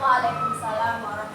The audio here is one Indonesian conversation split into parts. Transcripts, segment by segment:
Waalaikumsalam warahmatullahi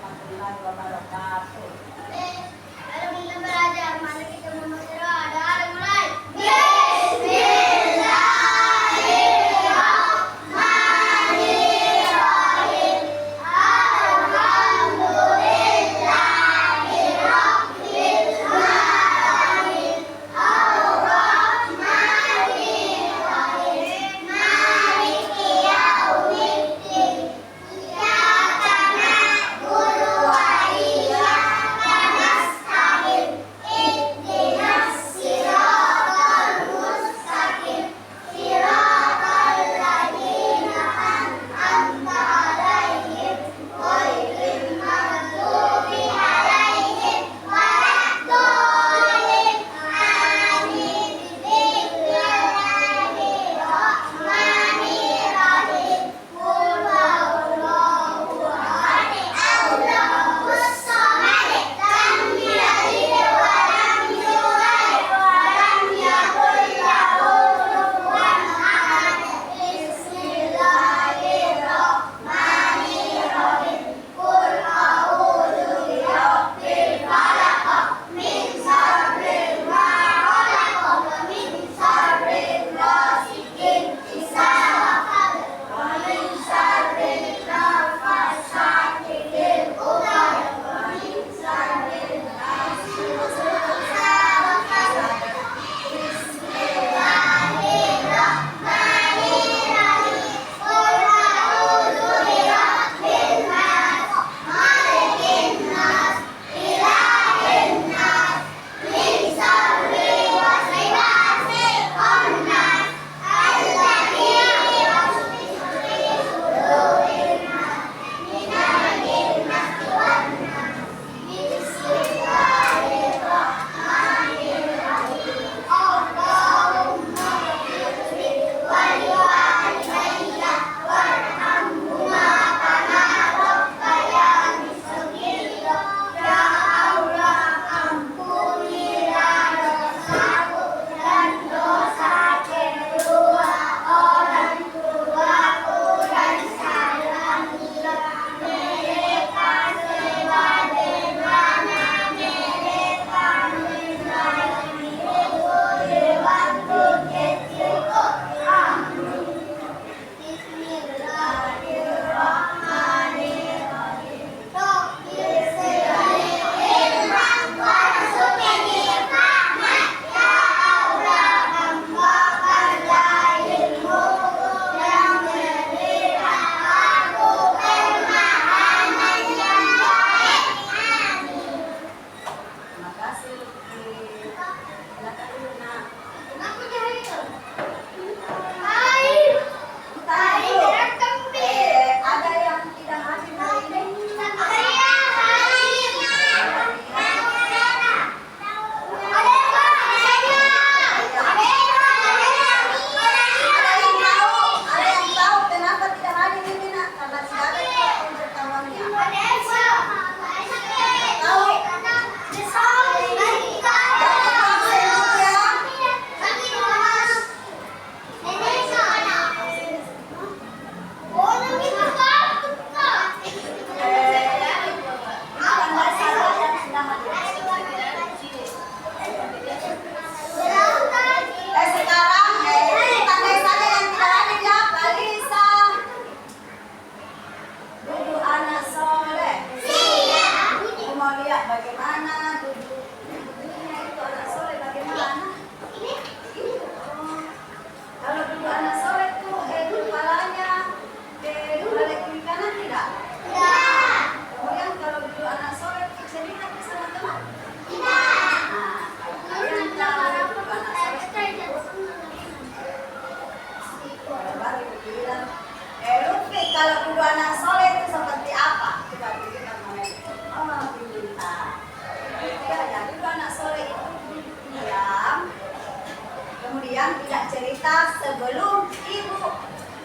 Kemudian tidak cerita sebelum ibu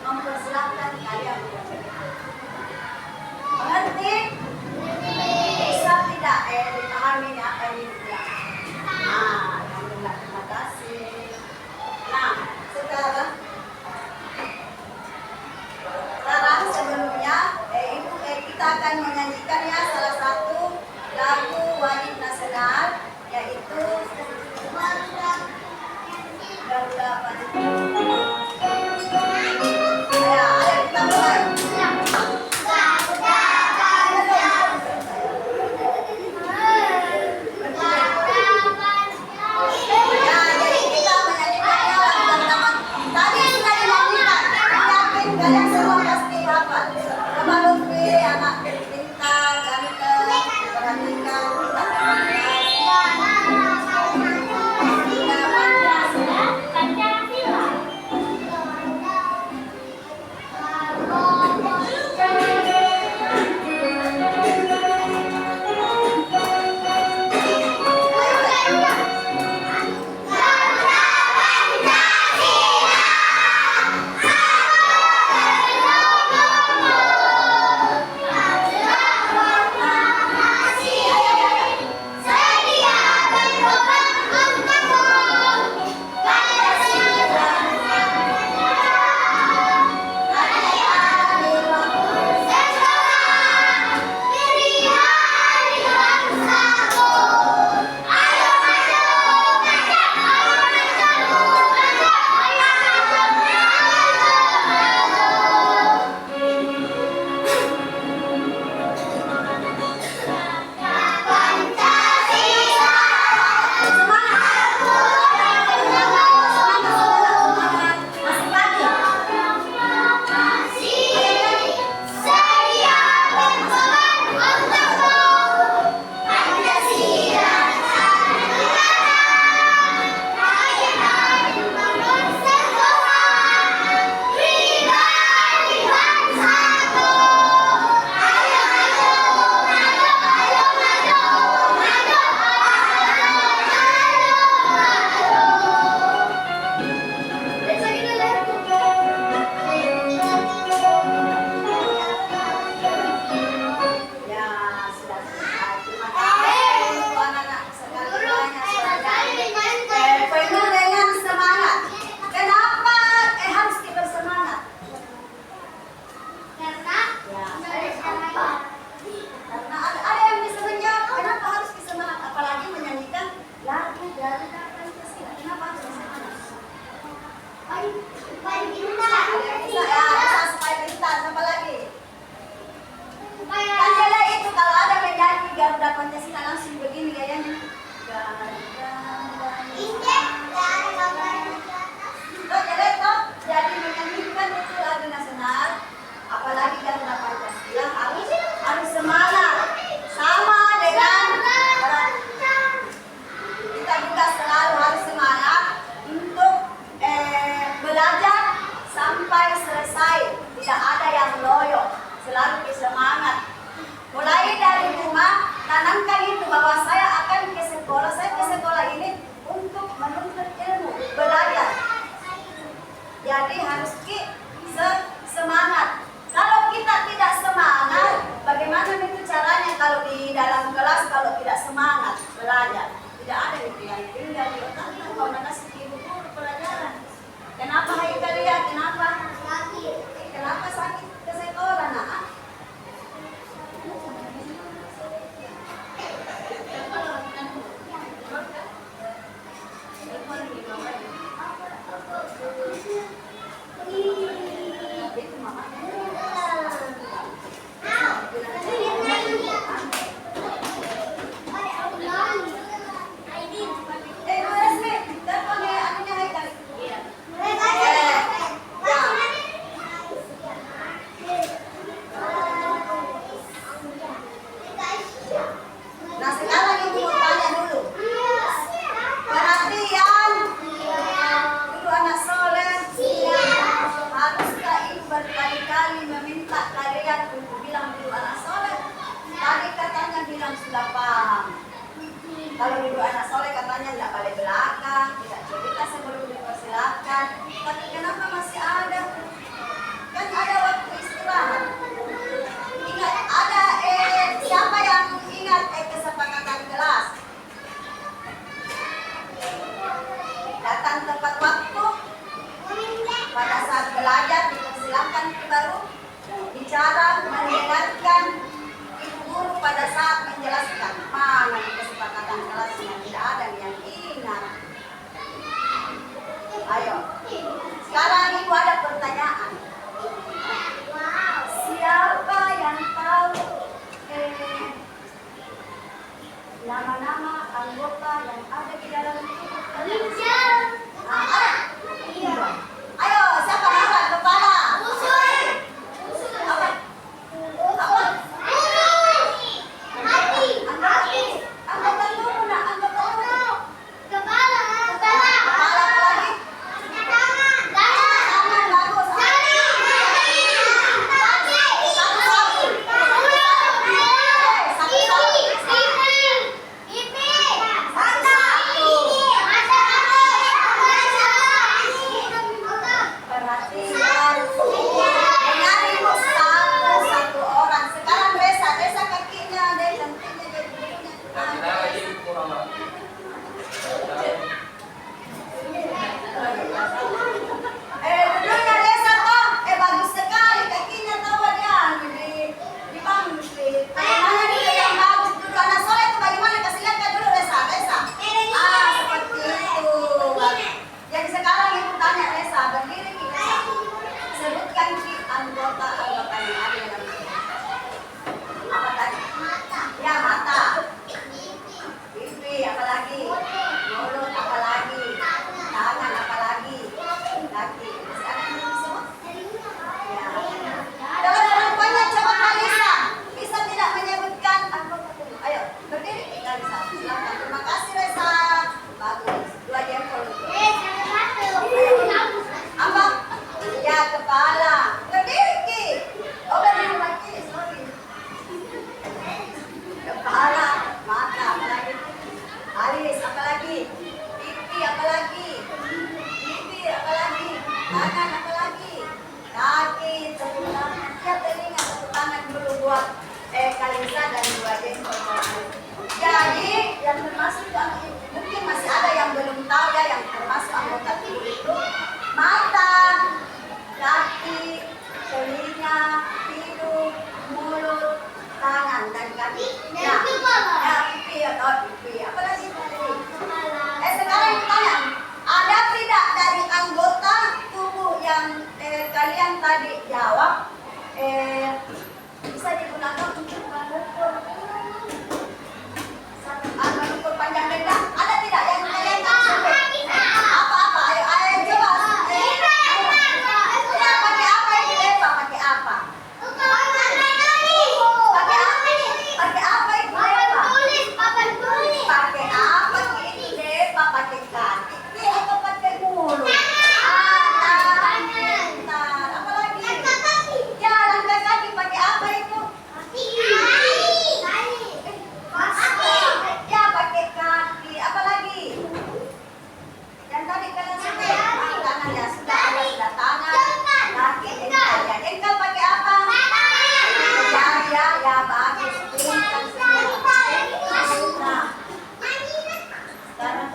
mempersilahkan kalian bercerita. Mengerti? Bisa tidak dipahami apa yang dibilang? Nah, alhamdulillah, terima kasih. Nah, sekarang sebelumnya kita akan menyanyikan ya salah satu lagu wajib nasional, yaitu Garuda Pancasila. Ya, ayo kita mulai. Kalian semua pasti hafal. Coba Lutfi, anak pintar, ganteng, perhatikan Garuda Pancasila langsung begini gayanya. Jadi menyanyikan itu lagu nasional, apalagi Garuda Pancasila harus semangat. Sama dengan kita juga selalu harus semangat untuk belajar sampai selesai. Tidak ada yang loyo, selalu semangat. Mulai dari rumah, tanamkan itu bahwa istirahat. Tapi kenapa masih ada? Kan ada waktu istirahat. Ingat, ada siapa yang ingat kesepakatan kelas? Datang tepat waktu. Pada saat belajar dipersilakan baru bicara, mendengarkan ibu guru pada saat menjelaskan. Mana kesepakatan kelasnya? Tidak ada yang ingat. Ayo, sekarang ibu ada pertanyaan. Siapa yang tahu nama-nama anggota yang ada di dalam tubuh? Ada? Iya. Ayo, siapa angkat kepala? Apa? Apa? Anggota tubuh, nak. Anggota tubuh. Kepala lagi. Tangan bagus. Perhatian. Dengar ibu satu orang. Sekarang Resa kakinya deh, cantiknya jadi bulunya. Duduknya Resa toh, bagus sekali kakinya tahu dia di bangkit. Mana dulu yang bagus duduk anak soleh itu bagaimana? Kasih lihat dulu Resa. Seperti itu. Jadi sekarang ibu tanya Resa, berdiri kita sebutkan anggota yang ada dalam tubuh. Apa tadi? Ya, mata. Pipi, apa lagi? Mulut, apa lagi? Tangan, apa lagi? Kaki. Sekarang yang disebut? Ya. Dalam rupanya coba Kalisa. Bisa tidak menyebutkan anggota tubuh? Ayo, berdiri kita bisa. Silakan. Terima kasih Resa. Bagus. 2 jempol. Apa? Ya, kepala. Berdiri Ki. Oh, berdiri lagi. Sorry. Kepala, mata, apa lagi? Alis, apa lagi? Pipi, apa lagi? Bibir, apa lagi? Tangan, apa lagi? Kaki, tepuk tangan. Ya, telinga, tepuk tangan dulu buat Kalisa dan 2 jempol. Jadi, yang termasuk mungkin masih ada yang belum tahu ya, yang termasuk anggota tubuh itu mata, kaki, telinga, hidung, mulut, tangan dan kaki. Nah, pipi atau pipi. Apa lagi tadi? Sekarang tanya, ada tidak dari anggota tubuh yang kalian tadi jawab bisa digunakan untuk mengukur panjang dada? Ada tidak yang kalian tahu? Apa? Ayo coba. Ya, pakai apa ini Eva? Pakai apa? Pakai apa itu Eva? Pakai apa ini Eva? Pakai kaki atau pakai mulut? Tangan. Apa lagi? Ya, langkah kaki pakai apa itu? Ya, pakai kaki. Apa lagi? Yang tadi kalian sebut tangan ya, sudah tangan, kaki, jengkal ya. Jengkal pakai apa? Jari ya, bagus. Jengkal semua. Nah, sekarang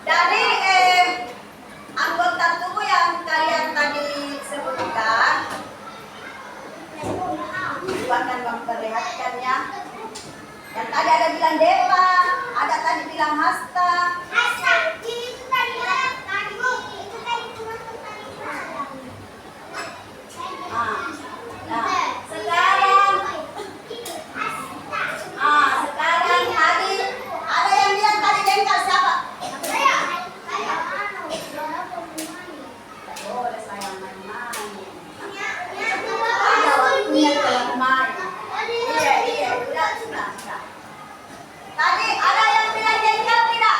dari anggota tubuh yang kalian tadi sebutkan, Ibu akan memperlihatkannya. Yang tadi ada bilang Deva, ada tadi bilang Hasta. Sekarang tadi ada yang bilang tadi jengkal siapa? Boleh saya main-main. Ada waktunya kalau main. Iya, sudah. Tadi ada yang bilang jengkal tidak?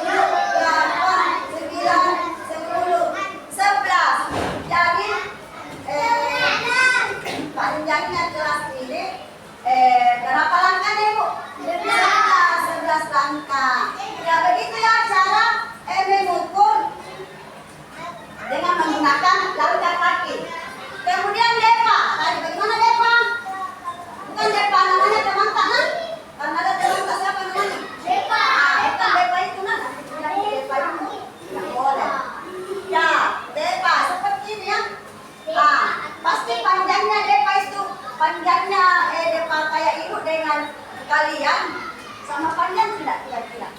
7, 8, 9, 10, 11. Jadi panjangnya kelas ini berapa langkah nih Bu? 11 langkah. Ya begitu ya cara mengukur dengan menggunakan langkah kaki. Kemudian depa. Tadi bagaimana depa? Bukan depa namanya teman tangan. Karena ada teman tak siapa namanya? Depa. Bukan depa itu nah. Nanti bilang depa itu tidak boleh. Ya, depa seperti ini ya. Pasti panjangnya depa itu panjangnya depa kayak ibu dengan kalian sama panjang tidak kira-kira?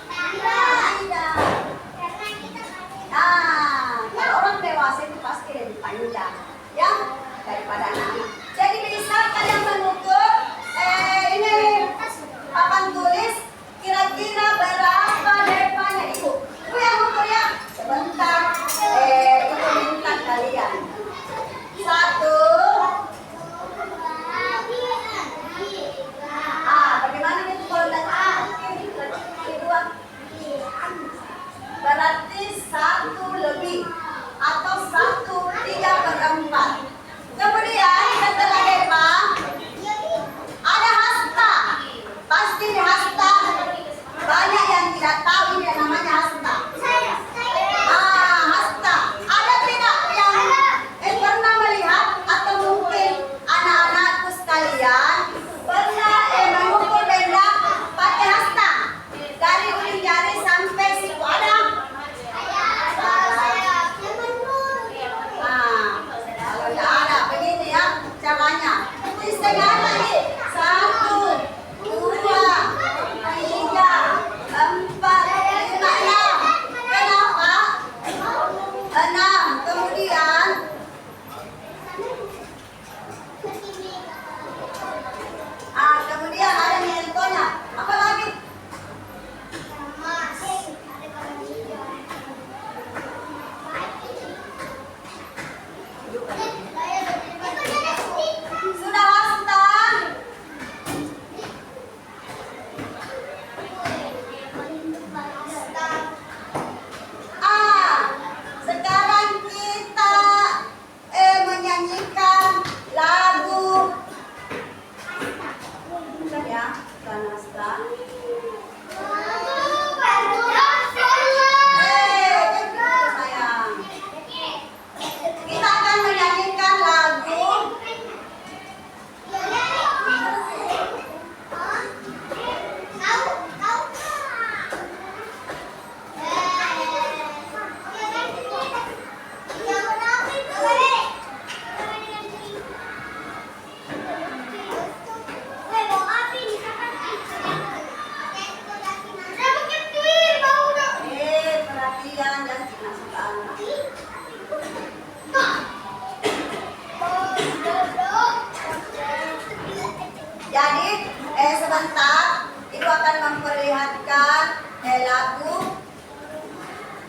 memperlihatkan lagu.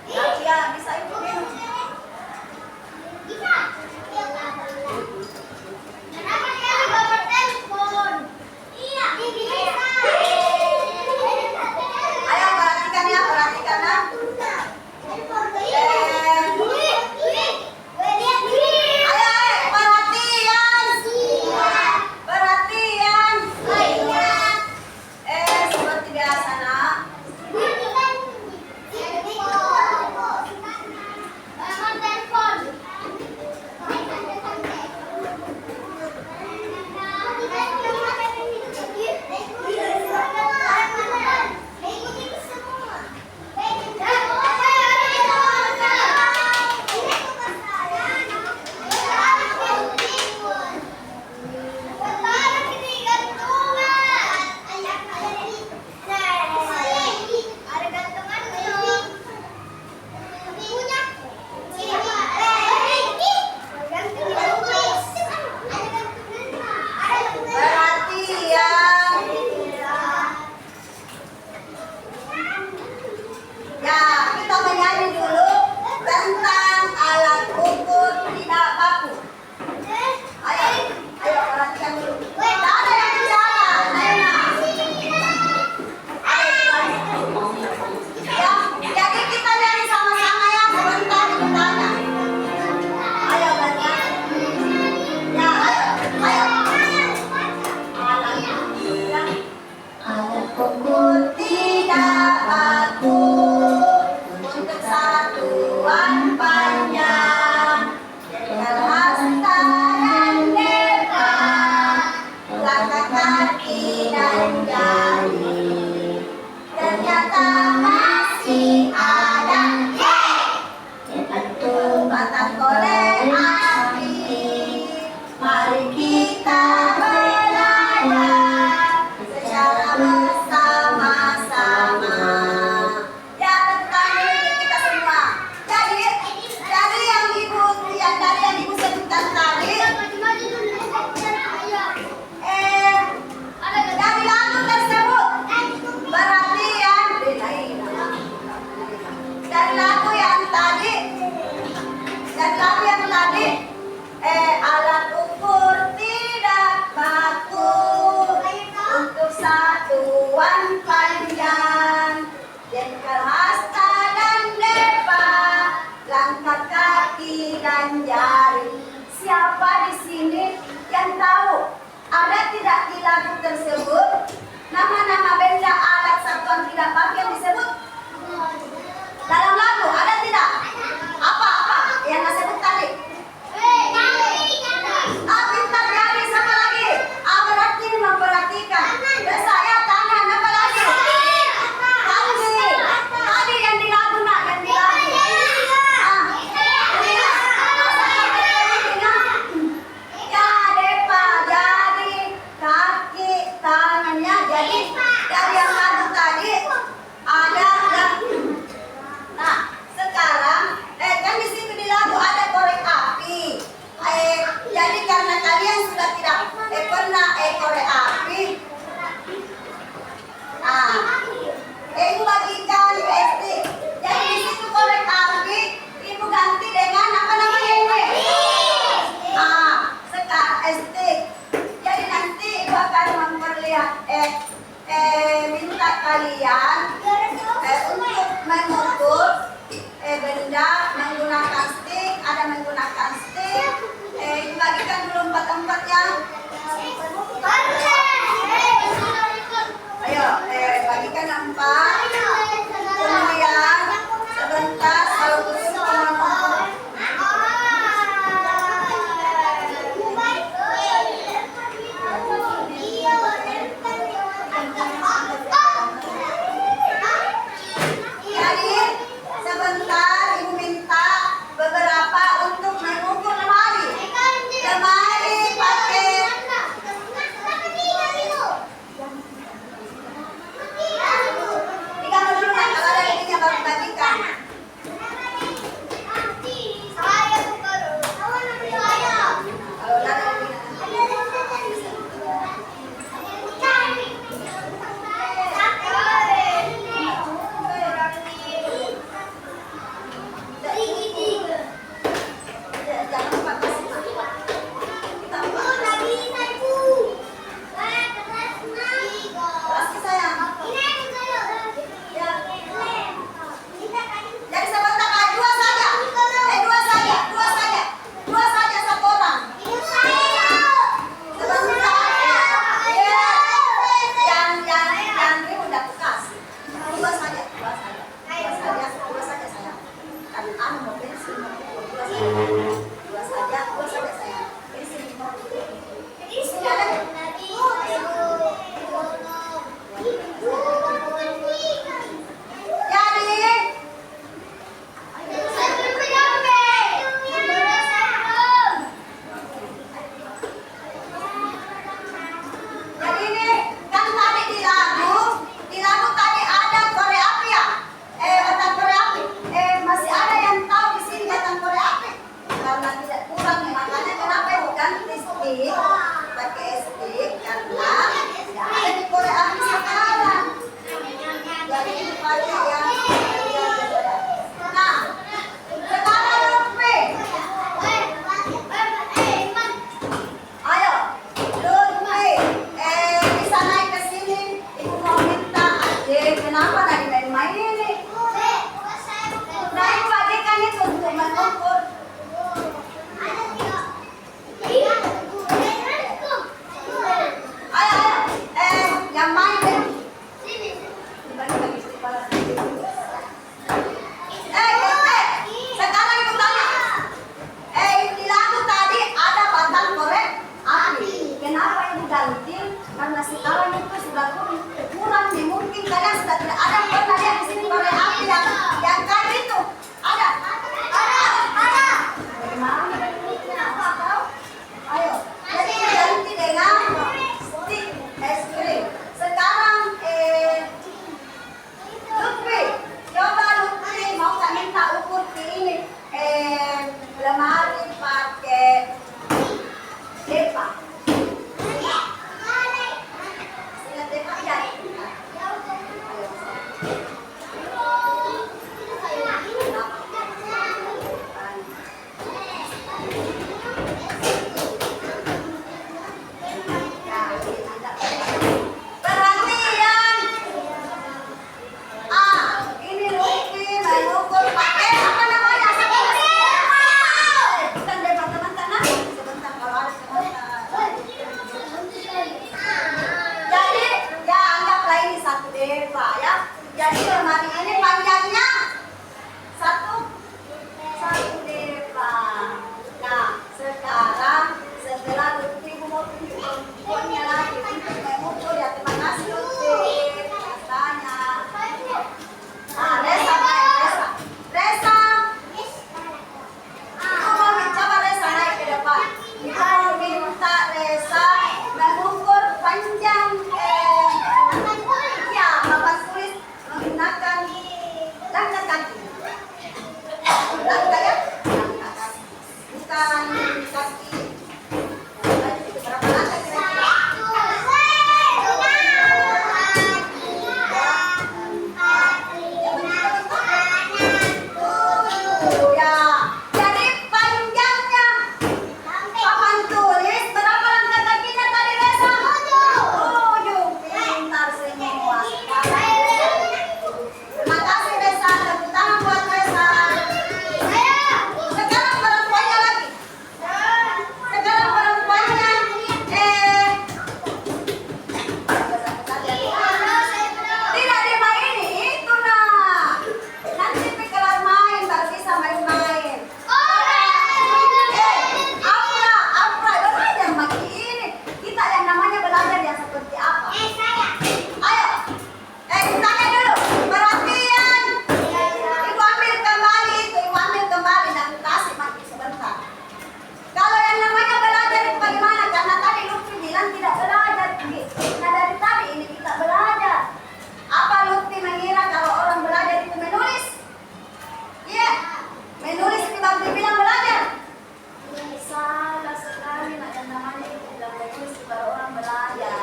Ya, bisa ibu minum. Kenapa dia bawa telepon? Iya, bisa. Ayo perhatikan ya, perhatikan ya. Perhatian. Seperti biasa nak. Alat ukur tidak baku untuk satuan panjang, jengkal hasta dan depa, langkah kaki dan jari. Siapa di sini yang tahu ada tidak di lagu tersebut nama-nama benda alat satuan tidak baku yang disebut dalam lagu? Ada tidak? Apa yang saya sebut tadi? Pintar jari, sama lagi. Berarti memperhatikan. Dan saya tanya apa lagi? Tadi yang di lagu nak, yang di lagu. Ya, depa, jari, kaki, tangannya. Jadi dari yang lagu tadi ada yang. Nah, sekarang kan di situ di lagu ada korek api. Jadi karena kalian sudah tidak pernah korek api, ibu bagikan SD. Jadi di situ korek api, ibu ganti dengan apa namanya ini? Sekarang SD. Jadi nanti ibu akan minta kalian untuk mengukur benda menggunakan stick, ada menggunakan stick. Bagikan dulu 4-4-nya. Ayo, bagikan 4. Kemudian sebentar kalau tutup mengukur. Jadi sebentar ibu minta beberapa untuk mengukur lemari pakai Jadi dipakai yang nah, sekarang Lutfi. Ayo, Lutfi. Bisa naik ke sini. Ibu mau minta adik. Kenapa lagi main-main ini? Nah, ibu adik kan itu untuk mengukur. Ayo, yang main deh. Sekarang itu tanya. Di lagu tadi ada batang korek api. Kenapa ibu ganti? Karena sekarang itu sudah kurang nih. Mungkin kalian sudah tidak ada pernah lihat di sini korek api yang kayu itu. Ada? Bagaimana? Ayo. Jadi ganti dengan stick es krim. Sekarang Lutfi, coba Lutfi mau nggak minta ukur di ini lemari pakai depa. Ingat depa ya? Perhatian. Ini Lutfi mengukur pakai apa namanya? Bukan depa teman-teman. Sebentar kalau ada teman-teman. Jadi ya anggaplah ini satu depa ya. Jadi lemari ini panjangnya satu depa. Nah sekarang setelah Lutfi mau tunjuk ukurnya lagi untuk mengukur ya. Terima kasih Lutfi. Tanya. Resa naik Resa. Coba Resa naik ke depan. Kita minta Resa mengukur panjang ya papan tulis menggunakan langkah kaki. Langkah ya? Langkah kaki. Bukan kaki. Berapa langkah kira-kira? Ya, jadi panjangnya papan tulis berapa langkah kakinya tadi Resa? 7. Pintar semua. Terima kasih Resa. Tepuk tangan buat Resa. Sekarang perempuannya lagi. Sekarang perempuannya tidak dimaini itu nah. Nanti kelar main baru bisa main-main. Afra, belajar begini. Kita yang namanya belajar yang seperti apa? Ayo, tanya dulu. Perhatian. Ibu ambil kembali itu, ibu ambil kembali dan kasih mati sebentar. Kalau yang namanya belajar itu bagaimana? Karena tadi Lutfi bilang tidak belajar. Nah dari tadi ini kita belajar. Apa Lutfi mengira kalau orang belajar itu menulis? Iya, menulis itu baru dibilang belajar. Salah sekali, yang namanya itu bilang menulis baru orang belajar.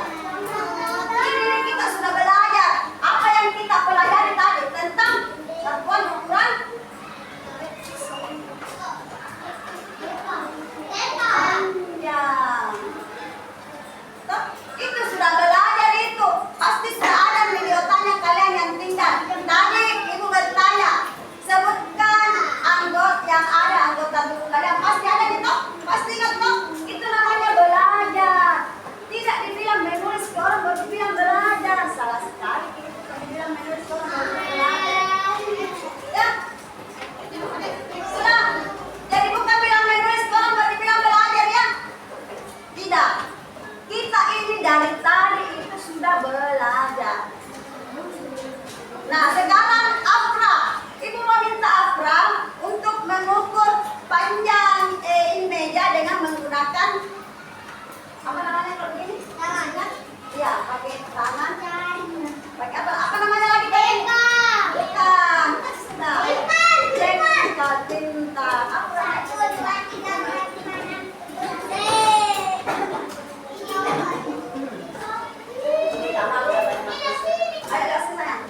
Ini kita sudah belajar. Apa yang kita pelajari tadi tentang satuan ukuran? Panjang. Toh, itu sudah belajar itu. Pasti sudah ada videonya kalian yang tinggal. Tadi ibu bertanya, sebutkan anggota yang ada anggota tubuh kalian. Pasti ada gitu. Pasti ingat toh. Itu namanya belajar. Tidak dibilang menulis ke orang baru dibilang belajar. Salah sekali itu dibilang menulis ke orang baru belajar. Ya. Sudah. Jadi bukan bilang menulis ke orang baru dibilang belajar ya. Tidak. Kita ini dari tadi itu sudah belajar. Nah sekarang Afra, ibu mau minta Afra untuk mengukur panjang meja dengan menggunakan apa namanya kalau begini? Tangan. Iya, pakai tangan. Pakai apa namanya lagi? Bukan. Sudah. Pintar. Afra. Ayo, sayang.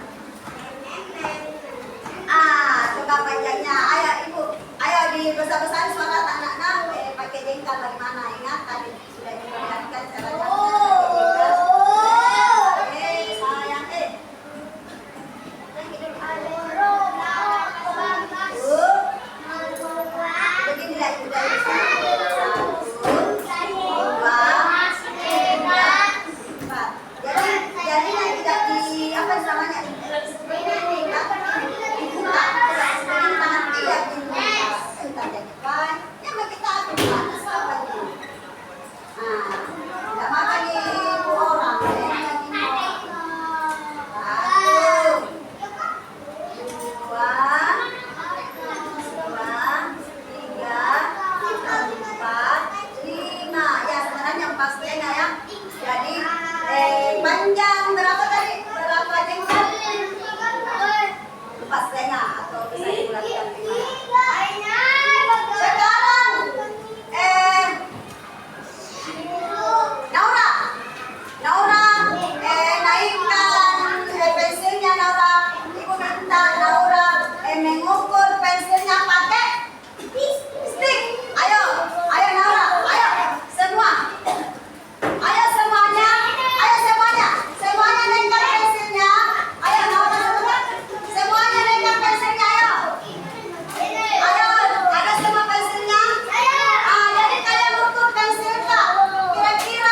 Panjang berapa tadi? Berapa jengkol? 4,5 atau bisa dibulatkan 5. Sekarang Naura, naikkan pensilnya Naura. Ibu minta Naura mengukur pensilnya pakai stick. Ayo Naura, ayo semua. Ayo semuanya naikkan pensilnya. Ayo Naura semuanya naikkan pensilnya. Ayo, ada semua pensilnya. Jadi kalian ukur pensil Kak. Kira-kira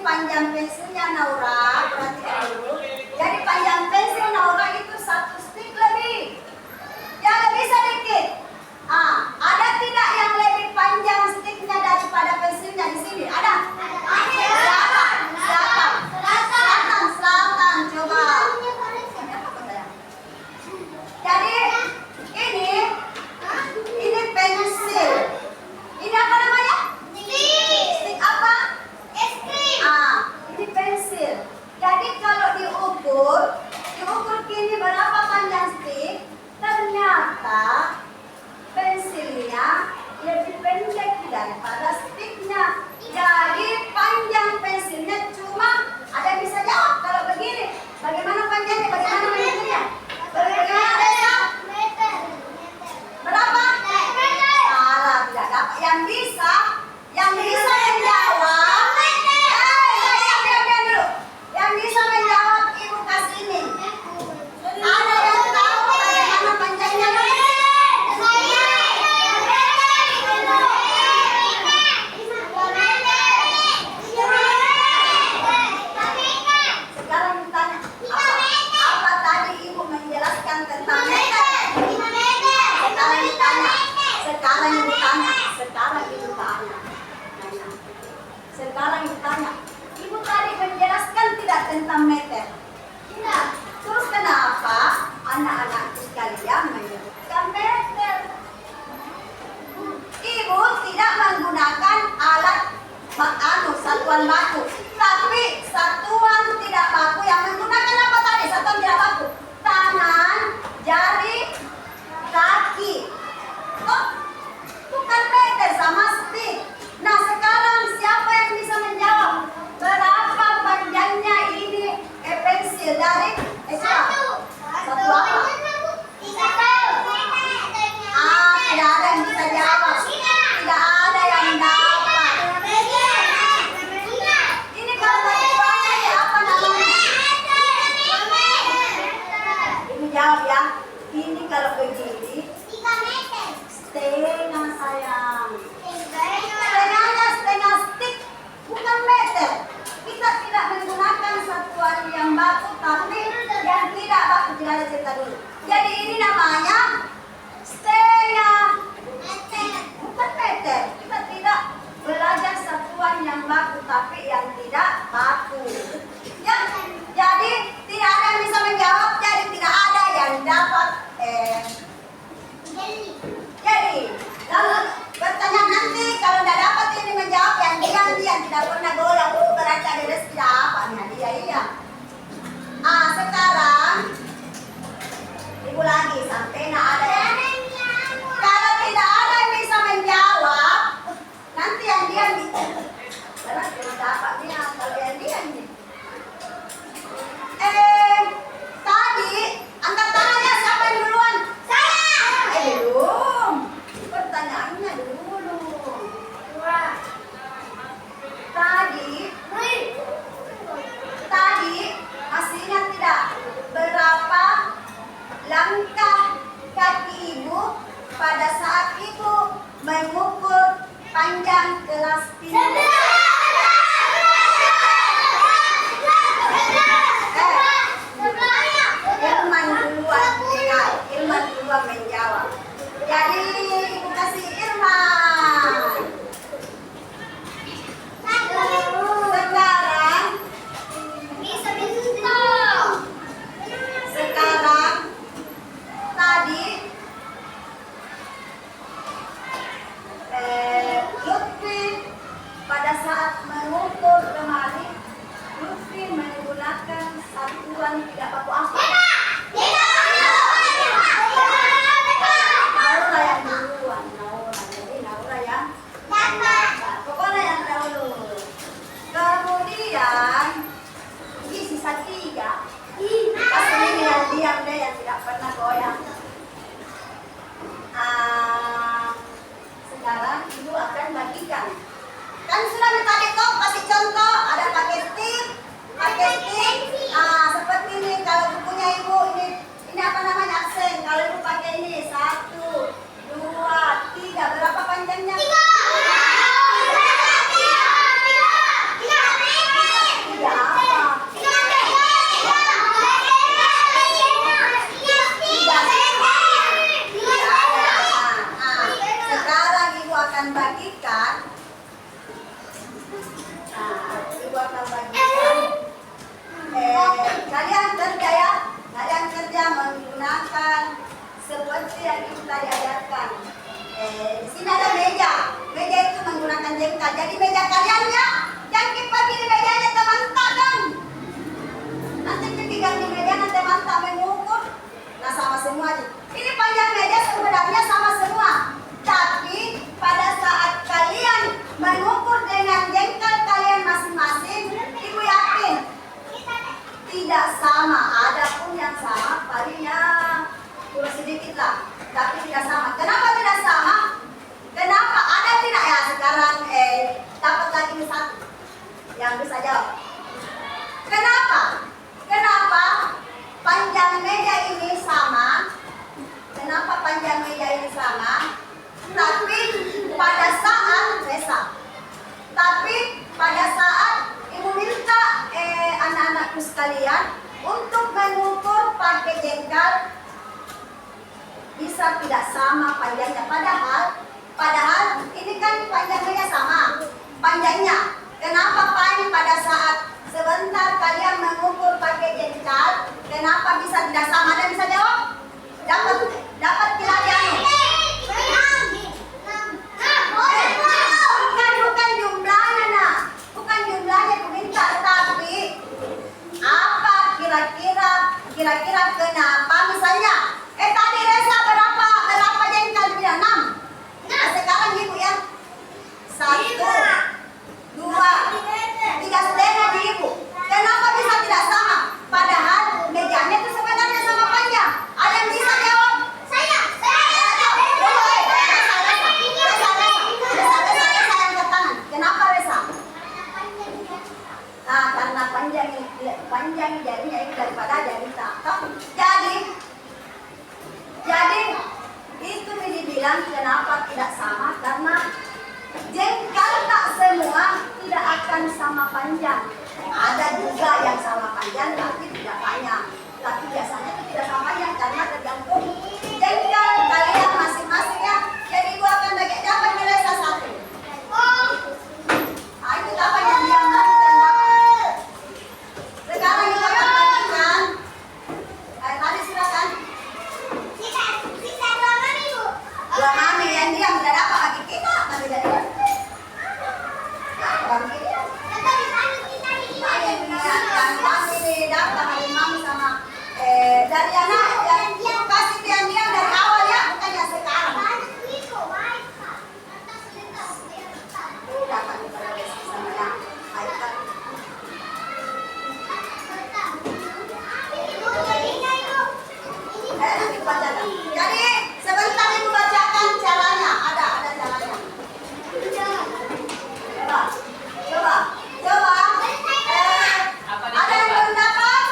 panjang pensilnya Naura, perhatikan dulu. Jadi panjang pensil Naura itu 1 stick lebih. Yang lebih sedikit. Ada tidak yang lebih panjang sticknya daripada pensilnya di sini? Ada? Selatan. Coba. Jadi ini pensil. Ini apa namanya? Stick apa? Ini pensil. Jadi kalau diukur kini berapa panjang stick? Ternyata pensil bisa jawab. Kenapa? Kenapa panjang meja ini sama? Kenapa panjang meja ini sama? Tapi pada saat ibu minta anak-anakku sekalian untuk mengukur pakai jengkal, bisa tidak sama panjangnya. Padahal ini kan panjang meja sama panjangnya. Kenapa pada saat sebentar kalian mengukur pakai jengkal, kenapa bisa tidak sama? Ada bisa jawab? Dapat kiladian. Bukan jumlahnya, nak. Bukan jumlahnya aku minta, tapi apa kira-kira kenapa? Misalnya, tadi Reza berapa jengkal dia? 6. Nah, sekarang ibu ya. 1, 2, 3 setengah di ibu. Kenapa bisa tidak sama? Padahal mejanya itu sebenarnya sama panjang. Ada yang bisa jawab? Saya angkat tangan. Kenapa Reza? Nah, karena panjang jarinya itu daripada jari tangkap. Jadi itu dibilang kenapa tidak sama, karena jengkal tak semua tidak akan sama panjang. Ada juga yang sama panjang tapi tidak panjang. Tapi biasanya itu tidak sama panjang karena tergantung jengkal kalian masing-masing ya. Jadi gua akan bagi dapat nilai 1. Itu dapat yang diam dan dapat. Sekarang kita akan bagikan. Tadi silakan. Dua mami yang diam tidak dapat bagi kita. Tapi tidak dapat. Bagi dia. Kami dapat hari mami sama dari anak yang kasih diam-diam dari awal ya, bukan yang sekarang. Dapat dikoreksi sama yang Aikan. Nanti bacakan. Jadi sebentar ibu bacakan caranya. Ada caranya. Coba. Ada yang belum dapat?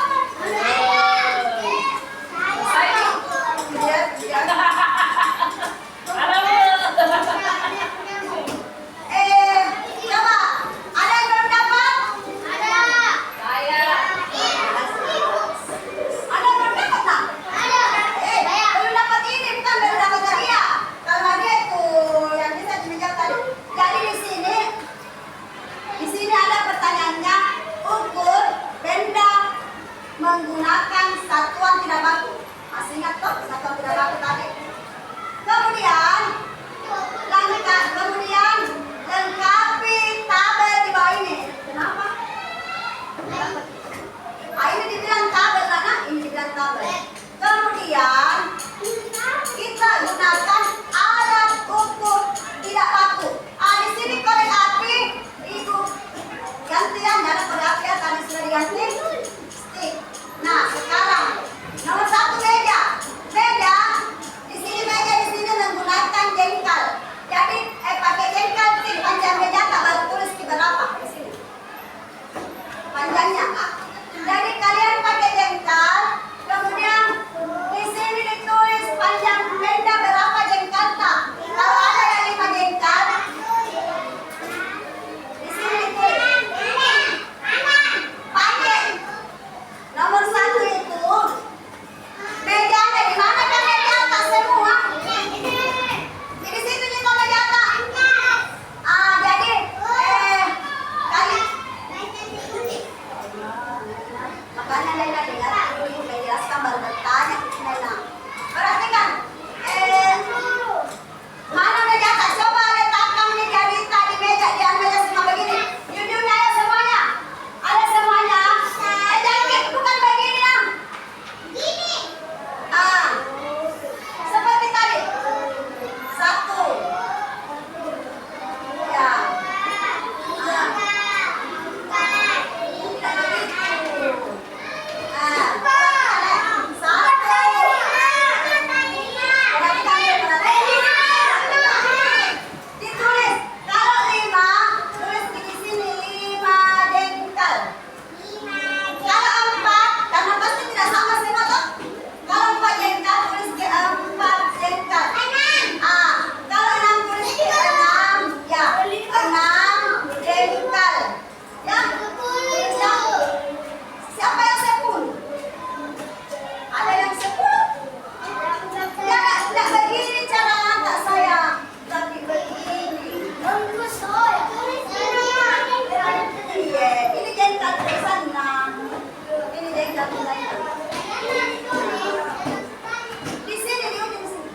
Di sini, di ujung sini.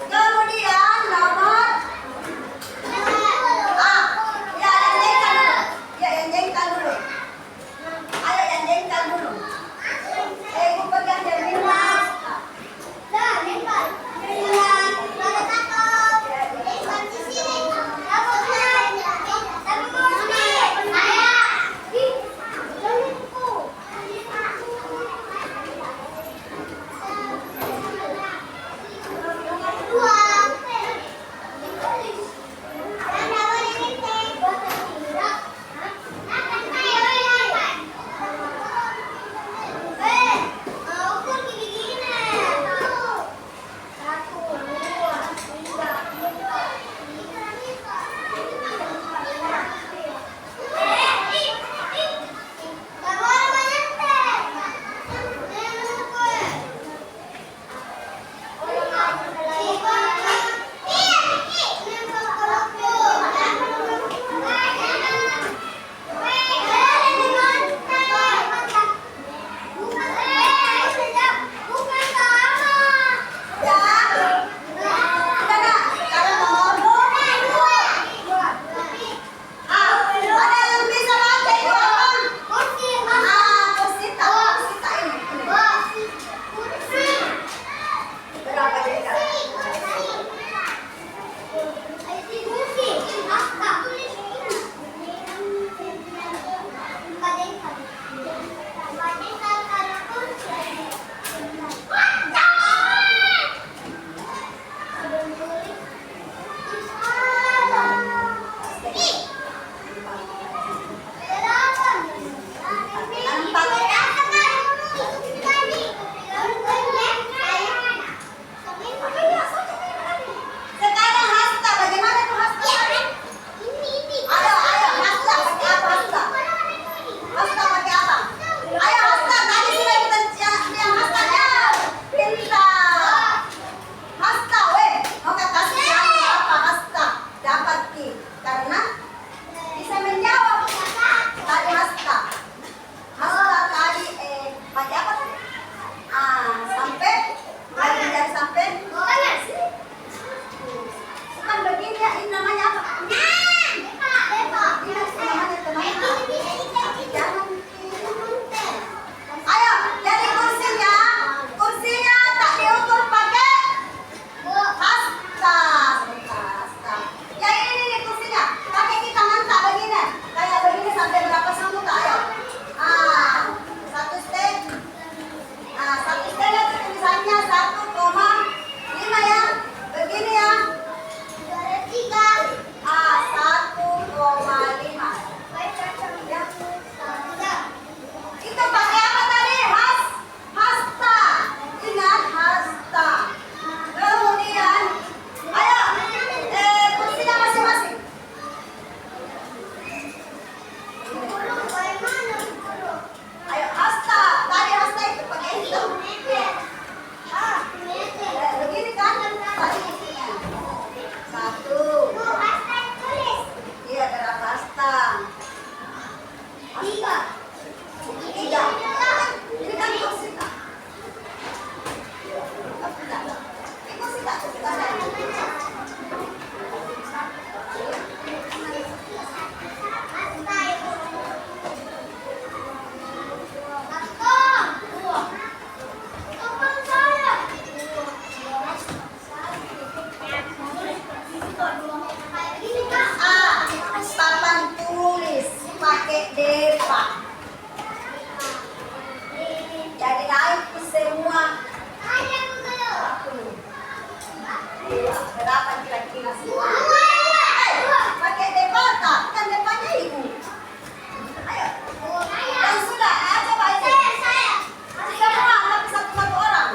Kemudian nomor ya yang jengkal dulu. Ya yang jengkal dulu. Ayo yang jengkal dulu. Ibu pegang jemimah. Sekarang hasta, bagaimana tuh hasta? Ayo, hasta pakai apa hasta? Hasta pakai apa? Ayo hasta, tadi sudah kita yang hastanya. Pintar. Hasta, weh. Mau kasih apa hasta? Dapat ki. Karena bisa menjawab. Tadi hasta. Hasta tadi pakai apa tadi? Sampai. Lagi dari sampai. Bukan begini ya, ini namanya apa? Ini namanya teman-teman. Jangan. Ayo, jadi kursinya tak diukur pakai hasta. Hasta. Ya ini nih kursinya, pakai kita mantak begini, kayak begini sampai berapa sanggup tak? Ayo. Satu step. Satu step itu tulisannya 1,5 ya, begini ya. 1,5. Kita pakai apa tadi? Hasta. Ingat hasta. Kemudian, ayo, kursinya masing-masing. Ayo hasta. Tadi hasta itu pakai itu. Begini kan? Tadi kursinya. 1. Iya, gerak hasta. 3. Ini kan kursi tak? Ini kursi tak? Papan tulis pakai depak. Jadi naik ke semua. Berapa kira-kira semua? Pakai depak tak? Kan depaknya ibu. Ayo. Dan sudah, coba aja. Semua, tapi satu-satu orang.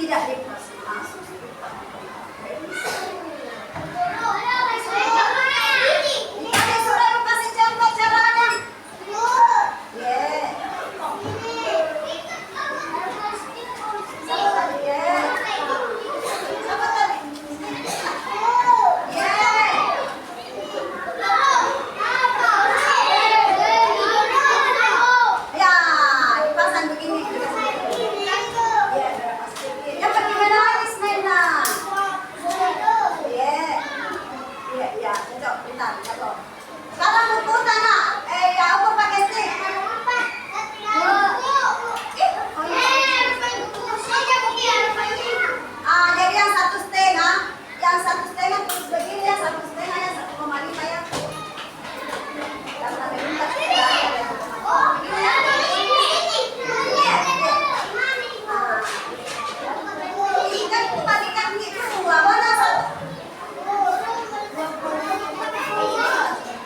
Tidak dikasih langsung. Tadi sudah lu kasih contoh caranya. Yeah. Siapa tadi? Yeah. Siapa tadi? Yeah. Ya, dipasang begini. Ya, yang bagaimana lagi Nena? Iya, iya, iya, cocok, bentar, cocok. Sekarang buku tanah, ya aku pakai stick. Jadi yang satu setengah terus begini ya, satu setengah ya, 1,5 ya. Karena bebas kita ada yang 1,5 ya. Ikan bagikan gitu, mana satu?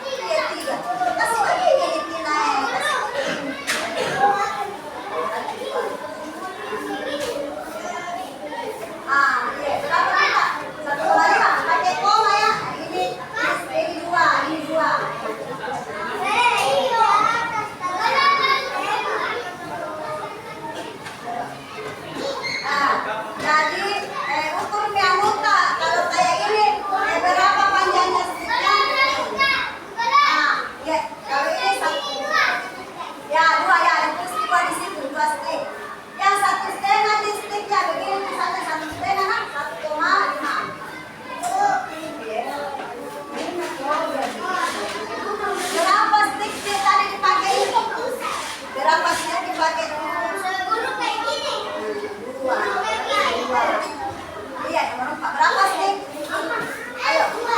Iya, 3. Kasih lagi ini Tina. Iya, berapa kita? 1,5. Pakai koma ya. Ini 2, ini 2. Jadi ukur muka kalau kayak ini berapa panjangnya sticknya? Ya kalau ini 1, ya 2 ya, terus 2 di situ 2 stick. Yang 1,5 di sticknya begini misalnya 1,5 1,5. Berapa stick tadi dipakai itu? Berapa stick dipakai? 2. Iya, nomor 4. Berapa stick? Ayo. 2.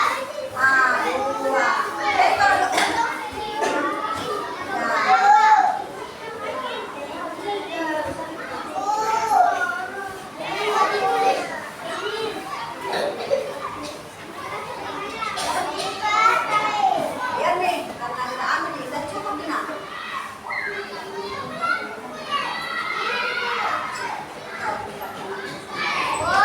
Biar nih, karena kita ambil nih, udah cukup nih nak. Oh,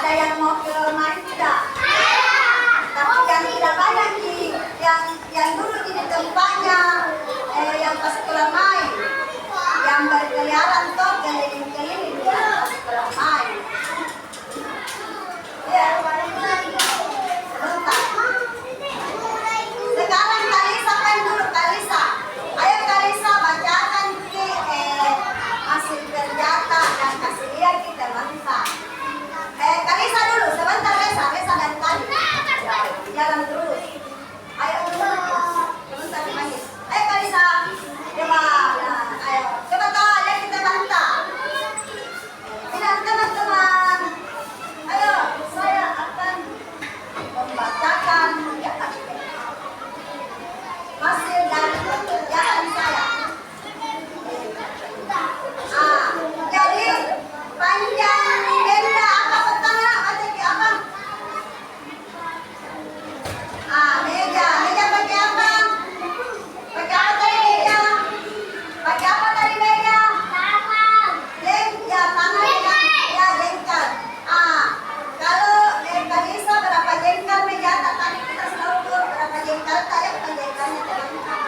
Ada yang mau ke main tidak? Tapi yang tidak banyak nih, yang dulu ini tempatnya, yang pas pulang main, yang berkeliaran toh keliling-keliling ya pas pulang main. Ya, sebentar. Sekarang Kalisa kan dulu Kalisa. Ayo Kalisa bacakan ke hasil kerja dan kasih lihat kita bangsa. Kalisa dulu, sebentar Resa dan Kali. Jalan terus. Ayo sebentar main. Ayo Kalisa, coba, ayo coba tahu lihat kita bangsa. Tidak teman-teman. Ayo saya akan membacakan hasil dari pekerjaan saya. Jadi panjang benda apa pertama baca ke apa? Meja pakai apa? Pakai apa tadi meja? Pakai apa tadi meja? Tangan ya jengkal. Kalau Kalisa berapa jengkal meja tadi kita sudah ukur berapa jengkal tadi jengkalnya teman-teman.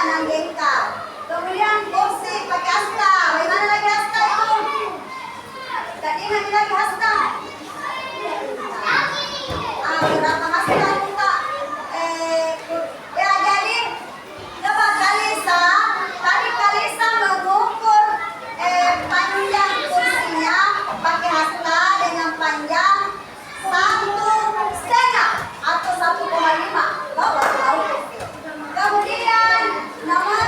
6 jengkal. Kemudian kursi pakai asta. Bagaimana lagi asta itu? Tadi lagi asta. Berapa asta kita? Ya jadi coba Kalisa. Tadi Kalisa mengukur panjang kursinya pakai asta dengan panjang 1,5 atau 1,5. Bawa tahu. Kemudian nomor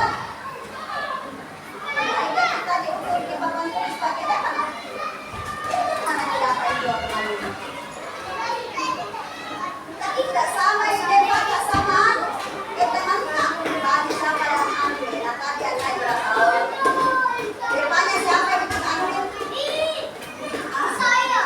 tadi ukur di papan tulis pakai apa? Mana tidak apa itu kemarin? Tadi tidak sama ini pakai sama teman-teman. Tadi siapa yang ambil? Tadi ada berapa? Depannya siapa yang ambil? Saya.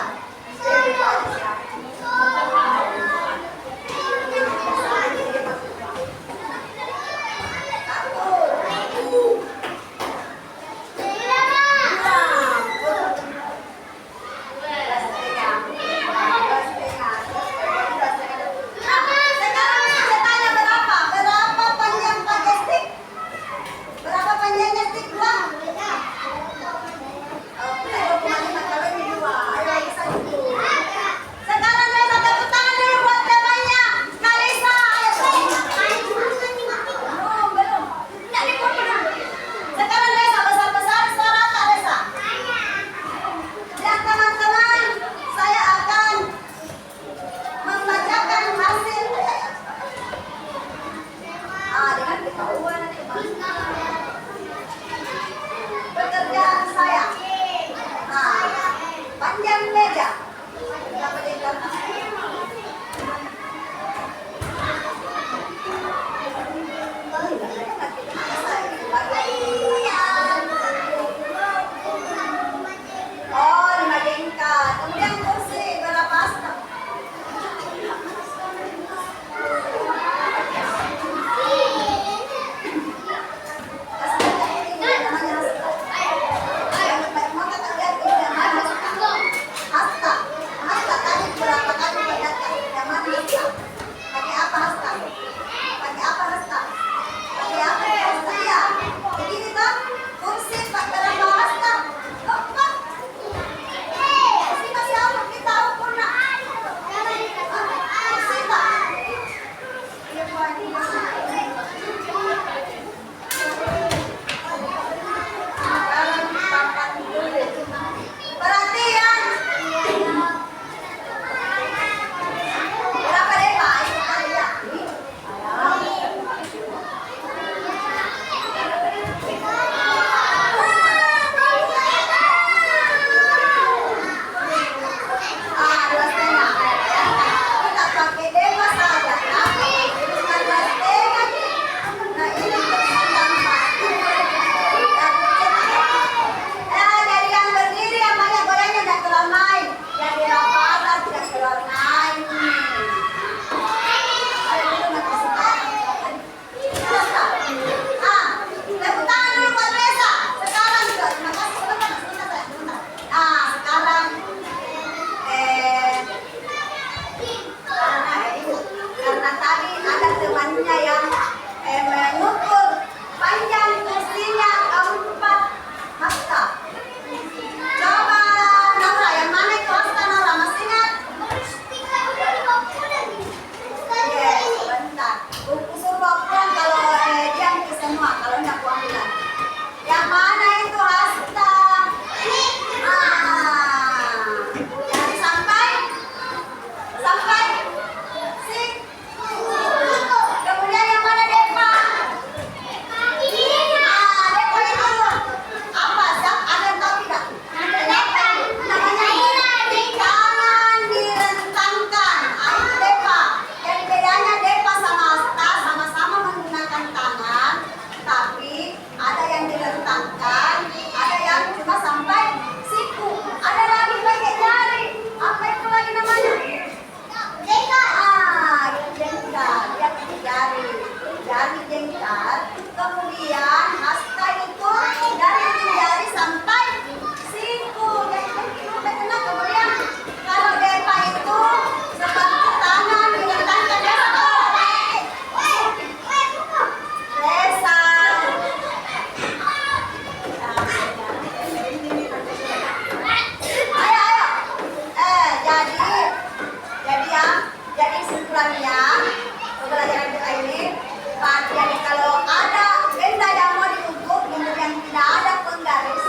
pelajarannya, pelajaran kita ini, Pak. Jadi kalau ada benda yang mau diukur, kemudian tidak ada penggaris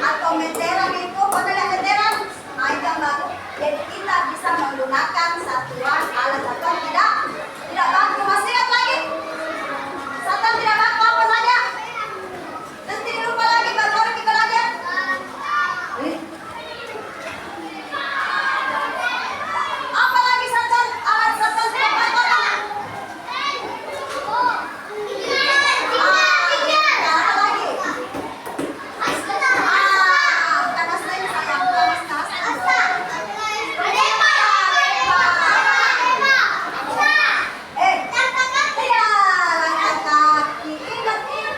atau meteran itu, pernah lihat meteran? Nah, itu yang bagus. Jadi kita bisa menggunakan satuan alat satuan tidak baku. Masih ingat lagi? Satuan tidak baku apa saja? Nanti lupa lagi, baru kita belajar. Apa lagi satuan alat satuan tidak baku apa? Apa lagi? Panas lagi sayang,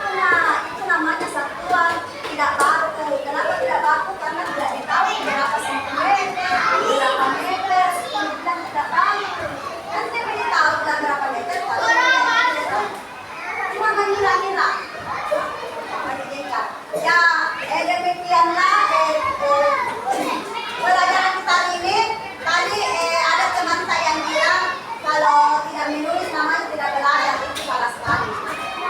panas. Itu namanya satuan tidak baku. Kenapa tidak baku? Karena tidak ditahu berapa sentimeter, berapa meter, bilang tidak baku. Nanti beritahu berapa meter, kalau tidak tahu. Cuma mengira-ngira. Ya, demikianlah pelajaran kita hari ini. Tadi ada teman saya yang bilang kalau tidak menulis namanya tidak belajar, itu salah sekali.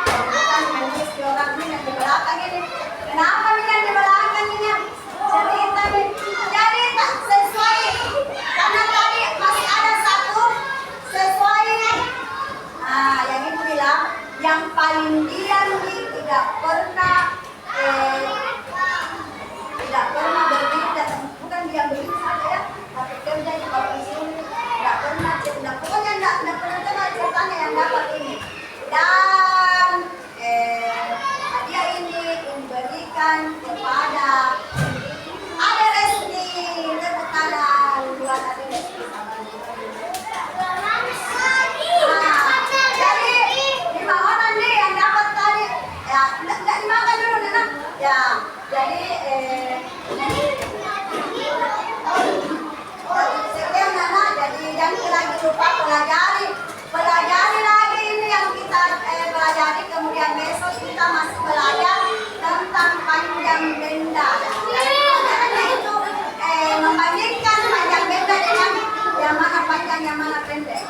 Bukan menulis di orang ini yang di belakang ini. Kenapa nih yang di belakang ini? Cerita nih. Jadi tak sesuai. Karena tadi masih ada satu sesuai. Nah, yang itu bilang yang paling diam nih tidak pernah berdiri dan bukan diam begitu saja ya, tapi kerja di bawah sini tidak pernah pokoknya tidak pernah ceritanya yang dapat ini. Dan hadiah ini diberikan kepada Ade Resti. Tepuk tangan buat Ade Resti. Jadi lima orang nih yang dapat tadi ya, tidak dimakan dulu Nana. Ya, jadi sekian Nana. Jadi jangan lagi lupa pelajari lagi ini yang kita pelajari. Kemudian besok kita masih belajar tentang panjang benda. Jadi pelajarannya itu membandingkan panjang benda dengan yang mana panjang yang mana pendek.